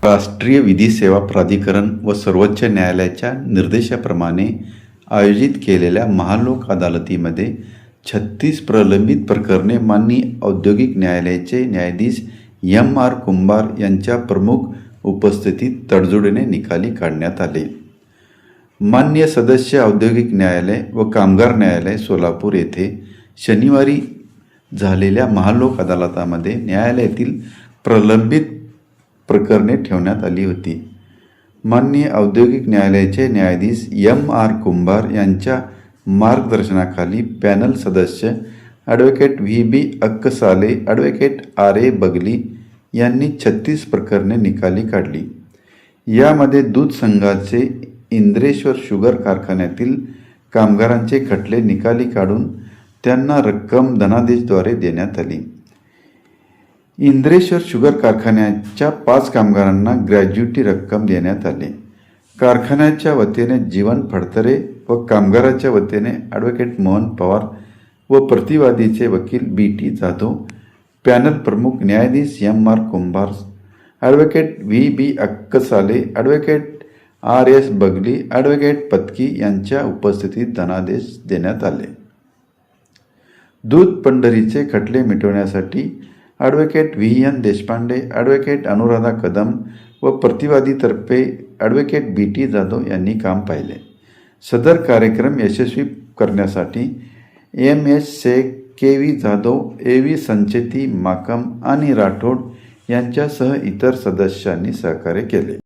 राष्ट्रीय विधी सेवा प्राधिकरण व सर्वोच्च न्यायालयाच्या निर्देशाप्रमाणे आयोजित केलेल्या महालोक अदालतीमध्ये 36 प्रलंबित प्रकरणे माननीय औद्योगिक न्यायालयाचे न्यायाधीश M.R. कुंभार यांच्या प्रमुख उपस्थितीत तडजोडीने निकाली काढण्यात आले. माननीय सदस्य औद्योगिक न्यायालय व कामगार न्यायालय सोलापूर येथे शनिवारी झालेल्या महालोक अदालतामध्ये न्यायालयातील प्रलंबित प्रकरणे ठेवण्यात आली होती. माननीय औद्योगिक न्यायालयाचे न्यायाधीश M.R. कुंभार यांच्या मार्गदर्शनाखाली पॅनल सदस्य advocate V.B. Akkasale, advocate R.A. बगली यांनी 36 प्रकरणे निकाली काढली. यामध्ये दूध संघाचे इंद्रेश्वर शुगर कारखान्यातील कामगारांचे खटले निकाली काढून त्यांना रक्कम धनादेशद्वारे देण्यात आली. इंद्रेश्वर शुगर कारखान्याच्या 5 कामगारांना ग्रॅज्युटी रक्कम देण्यात आली. कारखान्याच्या वतीने जीवन फडतरे व कामगाराच्या वतीने ॲडव्होकेट मोहन पवार व प्रतिवादीचे वकील B.T. जाधव, पॅनल प्रमुख न्यायाधीश M.R. Kumbhar, advocate V.B. Akkasale, advocate R.S. Bagli, advocate Patki यांच्या उपस्थितीत धनादेश देण्यात आले. दूध पंढरीचे खटले मिटवण्यासाठी advocate V.N. Deshpande, advocate Anuradha Kadam व प्रतिवादीतर्फे ॲडव्होकेट B.T. जाधव यांनी काम पाहिले. सदर कार्यक्रम यशस्वी करण्यासाठी M.S. Shaikh, K.V. Jadhav, A.V. Sancheti, माकम आणि राठोड यांच्यासह इतर सदस्यांनी सहकार्य केले.